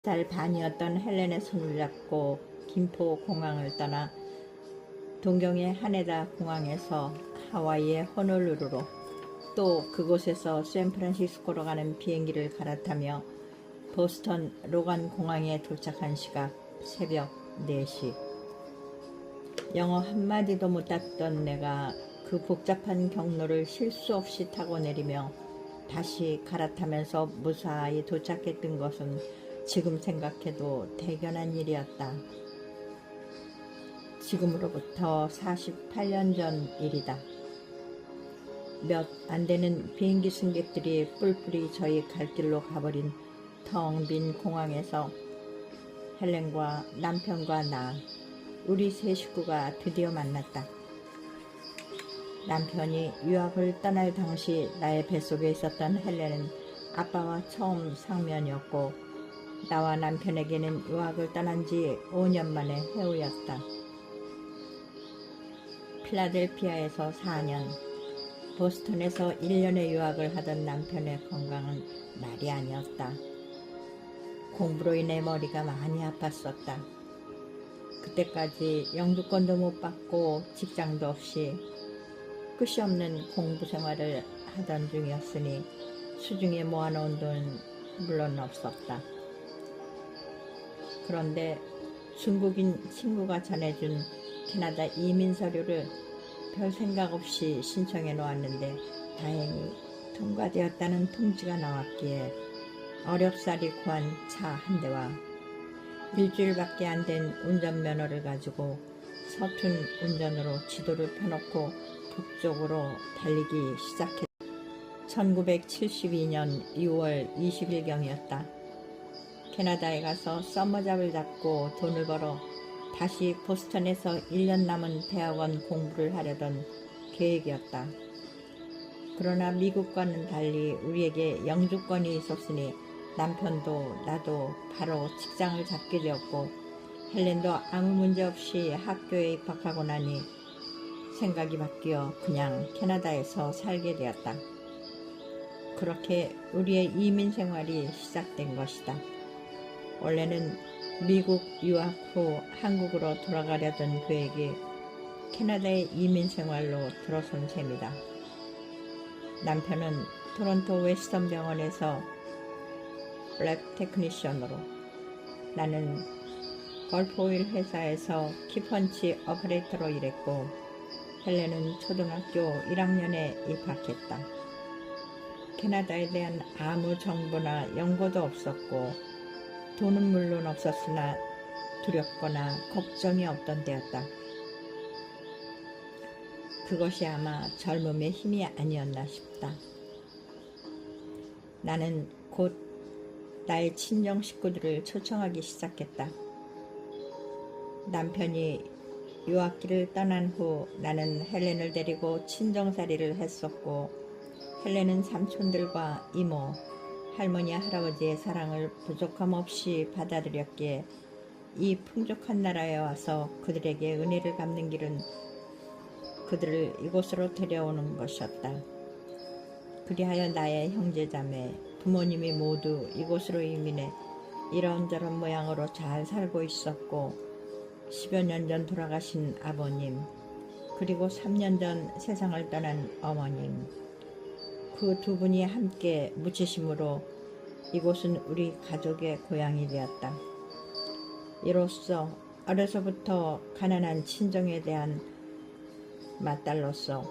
달 반이었던 헬렌의 손을 잡고 김포 공항을 떠나 동경의 하네다 공항에서 하와이의 호놀루루로, 또 그곳에서 샌프란시스코로 가는 비행기를 갈아타며 보스턴 로간 공항에 도착한 시각 새벽 4시. 영어 한마디도 못했던 내가 그 복잡한 경로를 실수 없이 타고 내리며 다시 갈아타면서 무사히 도착했던 것은 지금 생각해도 대견한 일이었다. 지금으로부터 48년 전 일이다. 몇 안 되는 비행기 승객들이 뿔뿔이 저희 갈 길로 가버린 텅 빈 공항에서 헬렌과 남편과 나, 우리 세 식구가 드디어 만났다. 남편이 유학을 떠날 당시 나의 뱃속에 있었던 헬렌은 아빠와 처음 상면이었고, 나와 남편에게는 유학을 떠난 지 5년 만의 해우였다. 필라델피아에서 4년, 보스턴에서 1년의 유학을 하던 남편의 건강은 말이 아니었다. 공부로 인해 머리가 많이 아팠었다. 그때까지 영주권도 못 받고 직장도 없이 끝이 없는 공부 생활을 하던 중이었으니 수중에 모아놓은 돈은 물론 없었다. 그런데 중국인 친구가 전해준 캐나다 이민 서류를 별 생각 없이 신청해 놓았는데 다행히 통과되었다는 통지가 나왔기에 어렵사리 구한 차 한 대와 일주일밖에 안 된 운전면허를 가지고 서툰 운전으로 지도를 펴놓고 북쪽으로 달리기 시작했다. 1972년 6월 20일경이었다. 캐나다에 가서 서머잡을 잡고 돈을 벌어 다시 보스턴에서 1년 남은 대학원 공부를 하려던 계획이었다. 그러나 미국과는 달리 우리에게 영주권이 있었으니 남편도 나도 바로 직장을 잡게 되었고, 헬렌도 아무 문제 없이 학교에 입학하고 나니 생각이 바뀌어 그냥 캐나다에서 살게 되었다. 그렇게 우리의 이민 생활이 시작된 것이다. 원래는 미국 유학 후 한국으로 돌아가려던 계획이 캐나다의 이민 생활로 들어선 셈이다. 남편은 토론토 웨스턴 병원에서 랩 테크니션으로, 나는 걸프오일 회사에서 키펀치 오퍼레이터로 일했고, 헬렌은 초등학교 1학년에 입학했다. 캐나다에 대한 아무 정보나 연고도 없었고, 돈은 물론 없었으나 두렵거나 걱정이 없던 때였다. 그것이 아마 젊음의 힘이 아니었나 싶다. 나는 곧 나의 친정 식구들을 초청하기 시작했다. 남편이 유학길을 떠난 후 나는 헬렌을 데리고 친정살이를 했었고, 헬렌은 삼촌들과 이모, 할머니, 할아버지의 사랑을 부족함 없이 받아들였기에 이 풍족한 나라에 와서 그들에게 은혜를 갚는 길은 그들을 이곳으로 데려오는 것이었다. 그리하여 나의 형제자매, 부모님이 모두 이곳으로 이민해 이런저런 모양으로 잘 살고 있었고, 10여 년 전 돌아가신 아버님, 그리고 3년 전 세상을 떠난 어머님, 그 두 분이 함께 묻히심으로 이곳은 우리 가족의 고향이 되었다. 이로써 어려서부터 가난한 친정에 대한 맏딸로서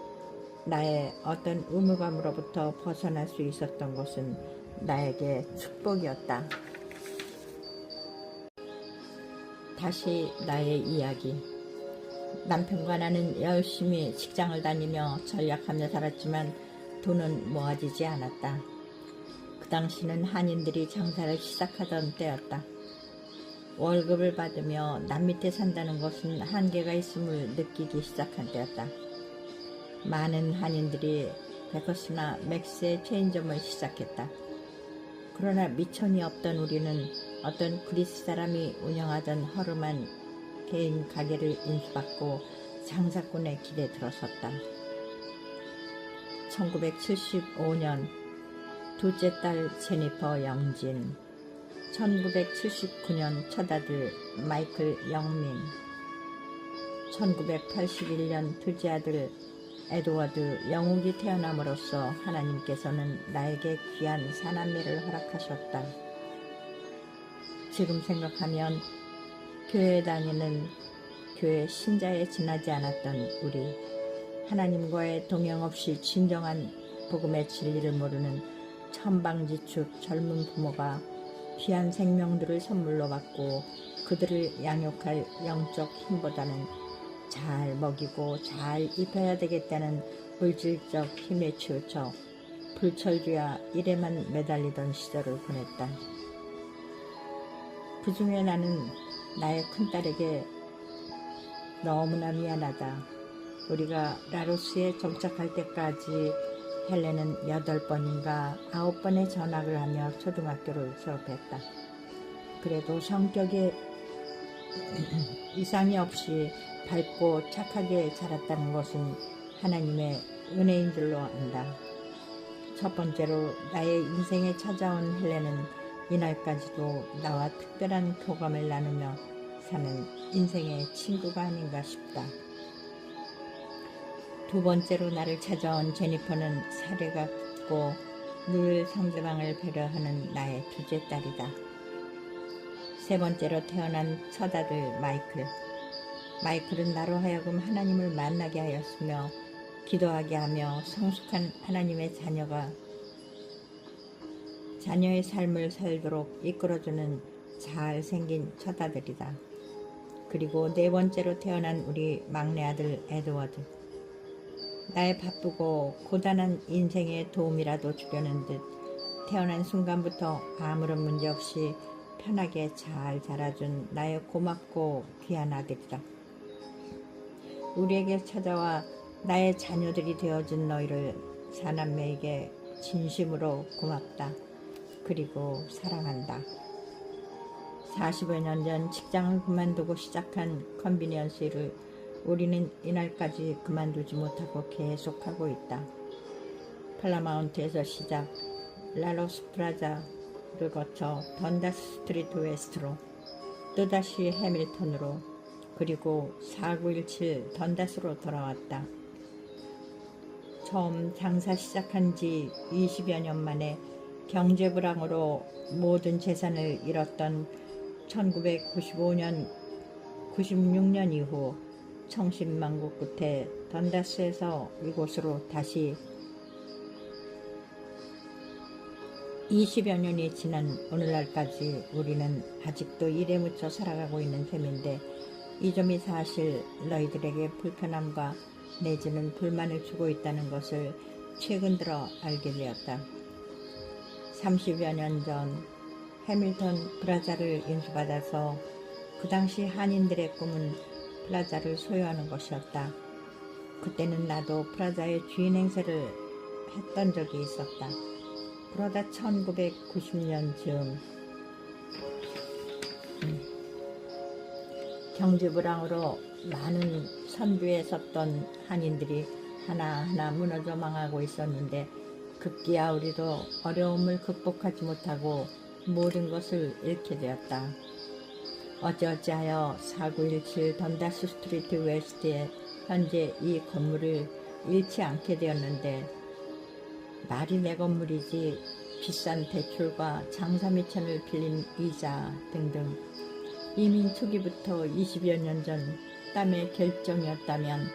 나의 어떤 의무감으로부터 벗어날 수 있었던 것은 나에게 축복이었다. 다시 나의 이야기. 남편과 나는 열심히 직장을 다니며 전략하며 살았지만 돈은 모아지지 않았다. 그 당시는 한인들이 장사를 시작하던 때였다. 월급을 받으며 남 밑에 산다는 것은 한계가 있음을 느끼기 시작한 때였다. 많은 한인들이 베커스나 맥스의 체인점을 시작했다. 그러나 미천이 없던 우리는 어떤 그리스 사람이 운영하던 허름한 개인 가게를 인수받고 장사꾼의 길에 들어섰다. 1975년 둘째 딸 제니퍼 영진, 1979년 첫 아들 마이클 영민, 1981년 둘째 아들 에드워드 영욱이 태어남으로써 하나님께서는 나에게 귀한 사남매를 허락하셨다. 지금 생각하면 교회 다니는 교회 신자에 지나지 않았던 우리, 하나님과의 동행 없이 진정한 복음의 진리를 모르는 천방지축 젊은 부모가 귀한 생명들을 선물로 받고 그들을 양육할 영적 힘보다는 잘 먹이고 잘 입혀야 되겠다는 물질적 힘에 치우쳐 불철주야 일에만 매달리던 시절을 보냈다. 그 중에 나는 나의 큰딸에게 너무나 미안하다. 우리가 라로스에 정착할 때까지 헬렌은 8번인가 9번의 전학을 하며 초등학교를 졸업했다. 그래도 성격에 이상이 없이 밝고 착하게 자랐다는 것은 하나님의 은혜인 줄로 안다. 첫 번째로 나의 인생에 찾아온 헬렌은 이날까지도 나와 특별한 교감을 나누며 사는 인생의 친구가 아닌가 싶다. 두 번째로 나를 찾아온 제니퍼는 사례가 깊고 늘 상대방을 배려하는 나의 둘째 딸이다. 세 번째로 태어난 첫 아들 마이클. 마이클은 나로 하여금 하나님을 만나게 하였으며 기도하게 하며 성숙한 하나님의 자녀의 삶을 살도록 이끌어주는 잘생긴 첫 아들이다. 그리고 네 번째로 태어난 우리 막내 아들 에드워드. 나의 바쁘고 고단한 인생에 도움이라도 주려는 듯 태어난 순간부터 아무런 문제 없이 편하게 잘 자라준 나의 고맙고 귀한 아들이다. 우리에게 찾아와 나의 자녀들이 되어준 너희를 사남매에게 진심으로 고맙다. 그리고 사랑한다. 40여 년 전 직장을 그만두고 시작한 컨비니언스 일을 우리는 이날까지 그만두지 못하고 계속하고 있다. 팔라마운트에서 시작, 라로스 프라자를 거쳐 던다스 스트리트 웨스트로, 또다시 해밀턴으로, 그리고 4917 던다스로 돌아왔다. 처음 장사 시작한 지 20여 년 만에 경제 불황으로 모든 재산을 잃었던 1995년, 96년 이후 청신만고 끝에 던다스에서 이곳으로 다시 20여 년이 지난 오늘날까지 우리는 아직도 일에 묻혀 살아가고 있는 셈인데 이 점이 사실 너희들에게 불편함과 내지는 불만을 주고 있다는 것을 최근 들어 알게 되었다. 30여 년 전 해밀턴 프라자를 인수받아서 그 당시 한인들의 꿈은 플라자를 소유하는 것이었다. 그때는 나도 플라자의 주인 행세를 했던 적이 있었다. 그러다 1990년 즈음 경제불황으로 많은 선두에 섰던 한인들이 하나하나 무너져 망하고 있었는데 급기야 우리도 어려움을 극복하지 못하고 모든 것을 잃게 되었다. 어찌어찌하여 4917 던다스 스트리트 웨스트에 현재 이 건물을 잃지 않게 되었는데 말이 내 건물이지 비싼 대출과 장사 미천을 빌린 이자 등등 이민 초기부터 20여 년 전 땀의 결정이었다면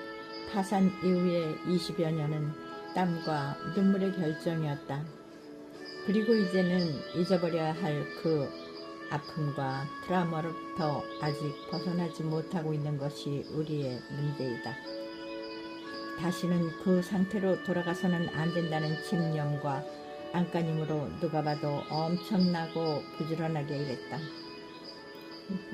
파산 이후의 20여 년은 땀과 눈물의 결정이었다. 그리고 이제는 잊어버려야 할 그 아픔과 트라우마로부터 아직 벗어나지 못하고 있는 것이 우리의 문제이다. 다시는 그 상태로 돌아가서는 안 된다는 집념과 안간힘으로 누가 봐도 엄청나고 부지런하게 일했다.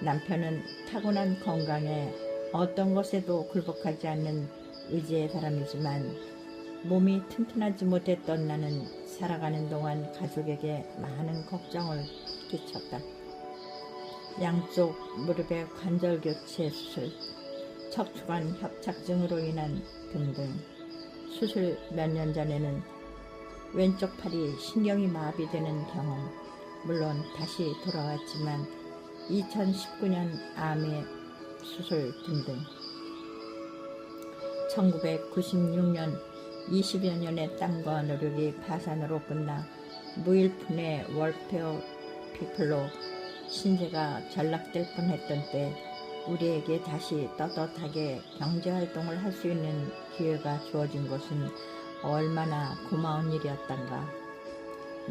남편은 타고난 건강에 어떤 것에도 굴복하지 않는 의지의 사람이지만 몸이 튼튼하지 못했던 나는 살아가는 동안 가족에게 많은 걱정을 끼쳤다. 양쪽 무릎의 관절 교체 수술, 척추관 협착증으로 인한 등등. 수술 몇 년 전에는 왼쪽 팔이 신경이 마비되는 경험, 물론 다시 돌아왔지만 2019년 암의 수술 등등 1996년 20여 년의 땀과 노력이 파산으로 끝나 무일푼의 월페어 피플로 신세가 전락될 뻔했던 때 우리에게 다시 떳떳하게 경제활동을 할 수 있는 기회가 주어진 것은 얼마나 고마운 일이었던가.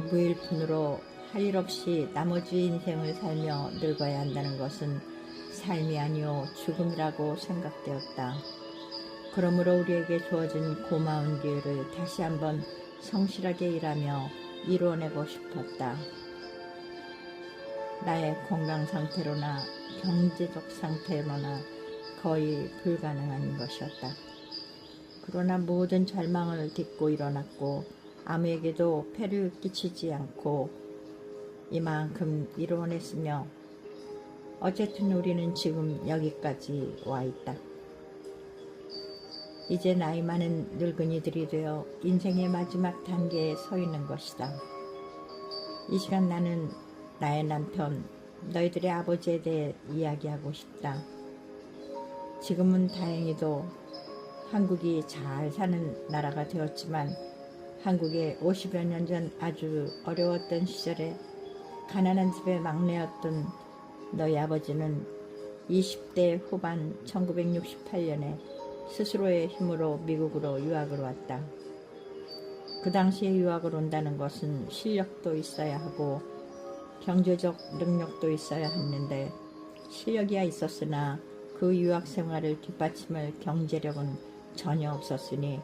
무일푼으로 할 일 없이 나머지 인생을 살며 늙어야 한다는 것은 삶이 아니오 죽음이라고 생각되었다. 그러므로 우리에게 주어진 고마운 기회를 다시 한번 성실하게 일하며 이루어내고 싶었다. 나의 건강 상태로나 경제적 상태로나 거의 불가능한 것이었다. 그러나 모든 절망을 딛고 일어났고 아무에게도 폐를 끼치지 않고 이만큼 이루어냈으며 어쨌든 우리는 지금 여기까지 와 있다. 이제 나이 많은 늙은이들이 되어 인생의 마지막 단계에 서 있는 것이다. 이 시간 나는 나의 남편, 너희들의 아버지에 대해 이야기하고 싶다. 지금은 다행히도 한국이 잘 사는 나라가 되었지만 한국에 50여 년 전 아주 어려웠던 시절에 가난한 집의 막내였던 너희 아버지는 20대 후반 1968년에 스스로의 힘으로 미국으로 유학을 왔다. 그 당시에 유학을 온다는 것은 실력도 있어야 하고 경제적 능력도 있어야 했는데 실력이야 있었으나 그 유학 생활을 뒷받침할 경제력은 전혀 없었으니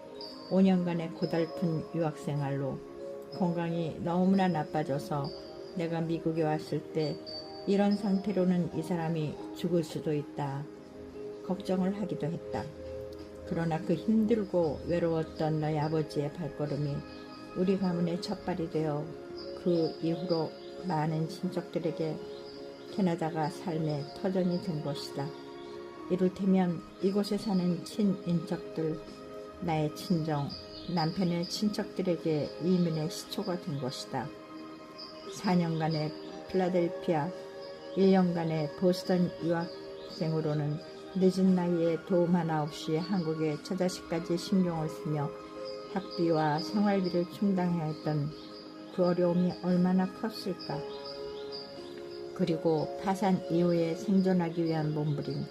5년간의 고달픈 유학 생활로 건강이 너무나 나빠져서 내가 미국에 왔을 때 이런 상태로는 이 사람이 죽을 수도 있다 걱정을 하기도 했다. 그러나 그 힘들고 외로웠던 너희 아버지의 발걸음이 우리 가문의 첫발이 되어 그 이후로 많은 친척들에게 캐나다가 삶의 터전이 된 것이다. 이를테면 이곳에 사는 친인척들, 나의 친정, 남편의 친척들에게 이민의 시초가 된 것이다. 4년간의 필라델피아, 1년간의 보스턴 유학생으로는 늦은 나이에 도움 하나 없이 한국의 처자식까지 신경을 쓰며 학비와 생활비를 충당해야 했던 그 어려움이 얼마나 컸을까. 그리고 파산 이후에 생존하기 위한 몸부림,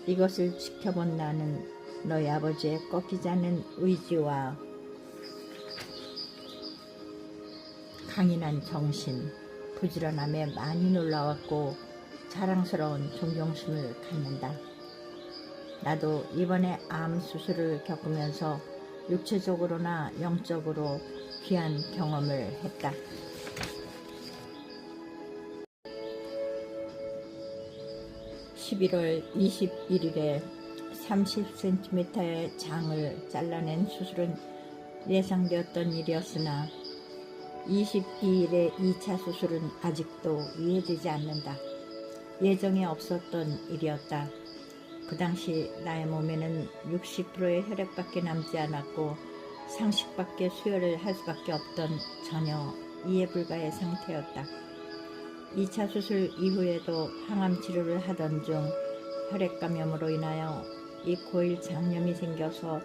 이것을 지켜본 나는 너희 아버지의 꺾이지 않는 의지와 강인한 정신, 부지런함에 많이 놀라웠고 자랑스러운 존경심을 갖는다. 나도 이번에 암 수술을 겪으면서 육체적으로나 영적으로 귀한 경험을 했다. 11월 21일에 30cm의 장을 잘라낸 수술은 예상되었던 일이었으나 22일의 2차 수술은 아직도 이해되지 않는다. 예정에 없었던 일이었다. 그 당시 나의 몸에는 60%의 혈액밖에 남지 않았고 상식밖에 수혈을 할 수밖에 없던 전혀 이해 불가의 상태였다. 2차 수술 이후에도 항암 치료를 하던 중 혈액감염으로 인하여 이 코일 장염이 생겨서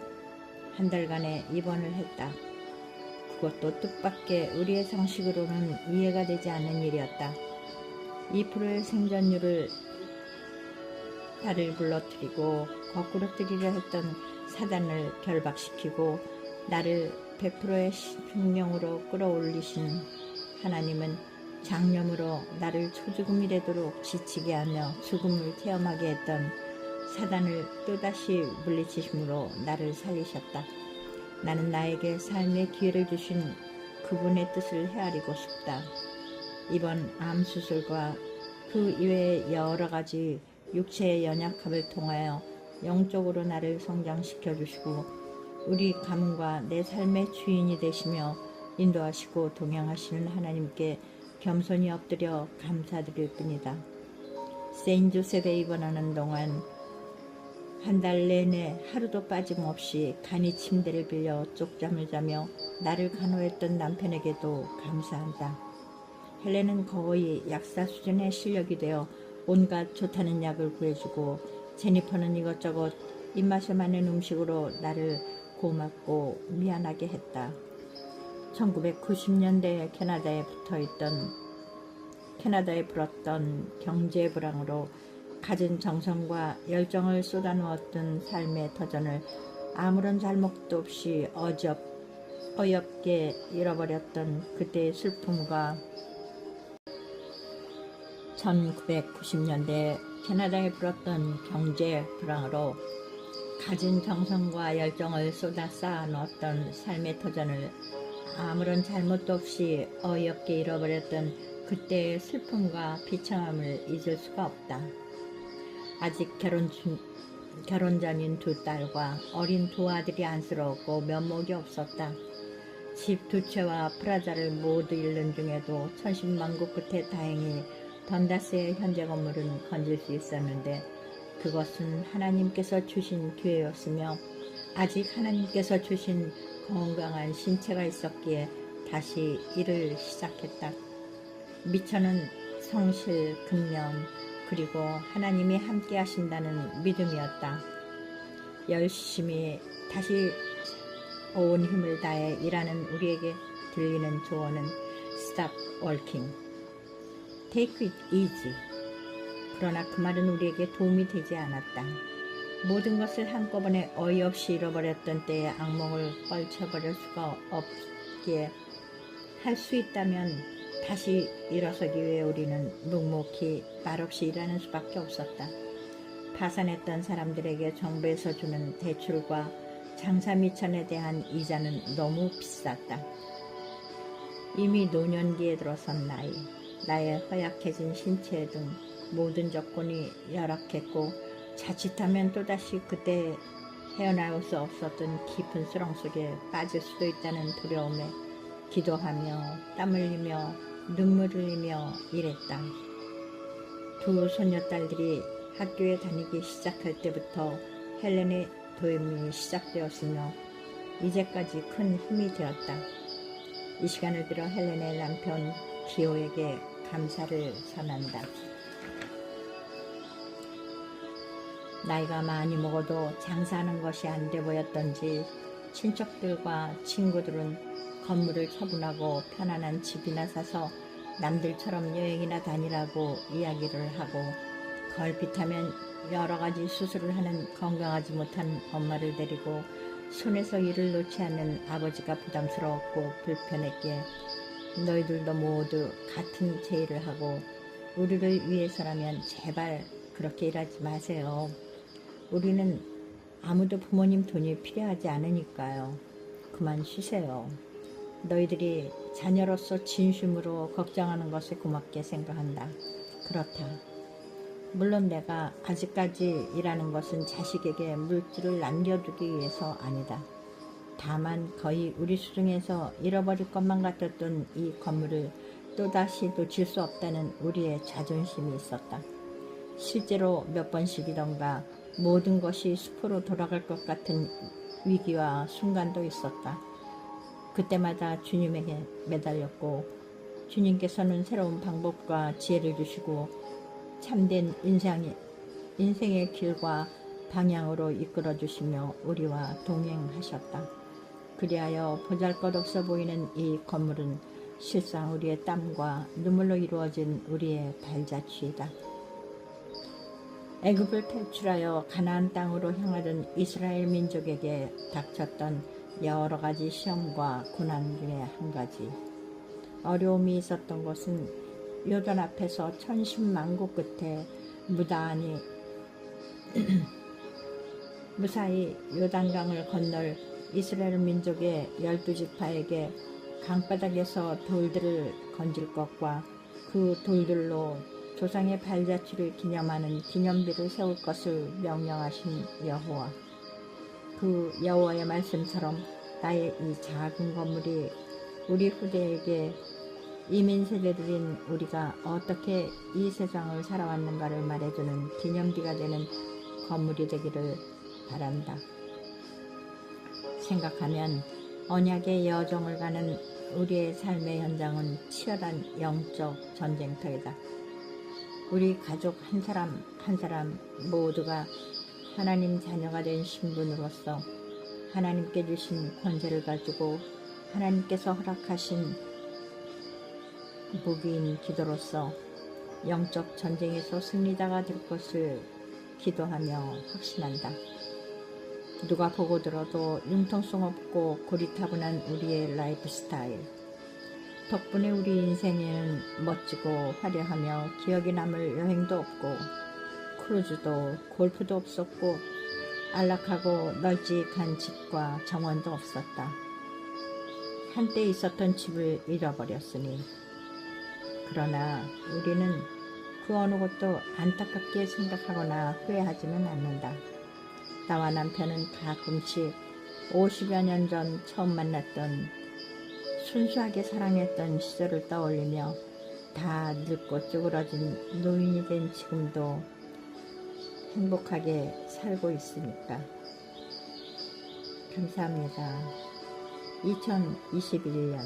한 달간의 입원을 했다. 그것도 뜻밖의 우리의 상식으로는 이해가 되지 않는 일이었다. 2%의 생존율을 나를 불러들이고 거꾸로 뜨기려 했던 사단을 결박시키고 나를 100%의 생명으로 끌어올리신 하나님은 장염으로 나를 초죽음이되도록 지치게 하며 죽음을 체험하게 했던 사단을 또다시 물리치심으로 나를 살리셨다. 나는 나에게 삶의 기회를 주신 그분의 뜻을 헤아리고 싶다. 이번 암 수술과 그 이외의 여러 가지 육체의 연약함을 통하여 영적으로 나를 성장시켜 주시고 우리 가문과 내 삶의 주인이 되시며 인도하시고 동행하시는 하나님께 겸손히 엎드려 감사드릴 뿐이다. 세인조셉에 입원하는 동안 한 달 내내 하루도 빠짐없이 간이 침대를 빌려 쪽잠을 자며 나를 간호했던 남편에게도 감사한다. 헬렌은 거의 약사 수준의 실력이 되어 온갖 좋다는 약을 구해주고, 제니퍼는 이것저것 입맛에 맞는 음식으로 나를 고맙고 미안하게 했다. 1990년대에 캐나다에 불었던 경제 불황으로 갖은 정성과 열정을 쏟아놓았던 삶의 터전을 아무런 잘못도 없이 어이없게 잃어버렸던 그때의 슬픔과 1990년대 캐나다에 불었던 경제 불황으로 갖은 정성과 열정을 쏟아 쌓아놓았던 삶의 터전을 아무런 잘못도 없이 어이없게 잃어버렸던 그때의 슬픔과 비참함을 잊을 수가 없다. 아직 결혼 전인 두 딸과 어린 두 아들이 안쓰러웠고 면목이 없었다. 집 두 채와 프라자를 모두 잃는 중에도 천신만고 끝에 다행히 던다스의 현재 건물은 건질 수 있었는데, 그것은 하나님께서 주신 기회였으며 아직 하나님께서 주신 건강한 신체가 있었기에 다시 일을 시작했다. 미천은 성실, 근면, 그리고 하나님이 함께 하신다는 믿음이었다. 열심히 다시 온 힘을 다해 일하는 우리에게 들리는 조언은 Stop working, Take it easy. 그러나 그 말은 우리에게 도움이 되지 않았다. 모든 것을 한꺼번에 어이없이 잃어버렸던 때의 악몽을 뻘쳐버릴 수가 없기에 할 수 있다면 다시 일어서기 위해 우리는 묵묵히 말없이 일하는 수밖에 없었다. 파산했던 사람들에게 정부에서 주는 대출과 장사 미천에 대한 이자는 너무 비쌌다. 이미 노년기에 들어선 나의 허약해진 신체 등 모든 조건이 열악했고, 자칫하면 또다시 그때 헤어나올 수 없었던 깊은 수렁 속에 빠질 수도 있다는 두려움에 기도하며 땀 흘리며 눈물 흘리며 일했다. 두 소녀딸들이 학교에 다니기 시작할 때부터 헬렌의 도움이 시작되었으며 이제까지 큰 힘이 되었다. 이 시간을 빌어 헬렌의 남편 기호에게 감사를 전한다. 나이가 많이 먹어도 장사하는 것이 안 돼 보였던지 친척들과 친구들은 건물을 처분하고 편안한 집이나 사서 남들처럼 여행이나 다니라고 이야기를 하고, 걸핏하면 여러 가지 수술을 하는 건강하지 못한 엄마를 데리고 손에서 일을 놓지 않는 아버지가 부담스러웠고 불편했기에, 너희들도 모두 같은 제 일을 하고 우리를 위해서라면 제발 그렇게 일하지 마세요. 우리는 아무도 부모님 돈이 필요하지 않으니까요. 그만 쉬세요. 너희들이 자녀로서 진심으로 걱정하는 것을 고맙게 생각한다. 그렇다. 물론 내가 아직까지 일하는 것은 자식에게 물질을 남겨두기 위해서 아니다. 다만 거의 우리 수중에서 잃어버릴 것만 같았던 이 건물을 또다시 놓칠 수 없다는 우리의 자존심이 있었다. 실제로 몇 번씩이던가 모든 것이 숲으로 돌아갈 것 같은 위기와 순간도 있었다. 그때마다 주님에게 매달렸고, 주님께서는 새로운 방법과 지혜를 주시고 참된 인생의 길과 방향으로 이끌어 주시며 우리와 동행하셨다. 그리하여 보잘것없어 보이는 이 건물은 실상 우리의 땀과 눈물로 이루어진 우리의 발자취이다. 애굽을 탈출하여 가나안 땅으로 향하던 이스라엘 민족에게 닥쳤던 여러 가지 시험과 고난 중에 한 가지, 어려움이 있었던 것은 요단 앞에서 천신만고 끝에 무사히 요단강을 건널 이스라엘 민족의 12지파에게 강바닥에서 돌들을 건질 것과 그 돌들로 조상의 발자취를 기념하는 기념비를 세울 것을 명령하신 여호와. 그 여호와의 말씀처럼 나의 이 작은 건물이 우리 후대에게 이민 세대들인 우리가 어떻게 이 세상을 살아왔는가를 말해주는 기념비가 되는 건물이 되기를 바란다. 생각하면 언약의 여정을 가는 우리의 삶의 현장은 치열한 영적 전쟁터이다. 우리 가족 한 사람 한 사람 모두가 하나님 자녀가 된 신분으로서 하나님께 주신 권세를 가지고 하나님께서 허락하신 무기인 기도로서 영적 전쟁에서 승리자가 될 것을 기도하며 확신한다. 누가 보고 들어도 융통성 없고 고리타분한 우리의 라이프 스타일. 덕분에 우리 인생에는 멋지고 화려하며 기억에 남을 여행도 없고 크루즈도 골프도 없었고 안락하고 널찍한 집과 정원도 없었다. 한때 있었던 집을 잃어버렸으니. 그러나 우리는 그 어느 것도 안타깝게 생각하거나 후회하지는 않는다. 나와 남편은 가끔씩 50여 년 전 처음 만났던 순수하게 사랑했던 시절을 떠올리며 다 늙고 쭈그러진 노인이 된 지금도 행복하게 살고 있으니까. 감사합니다. 2021년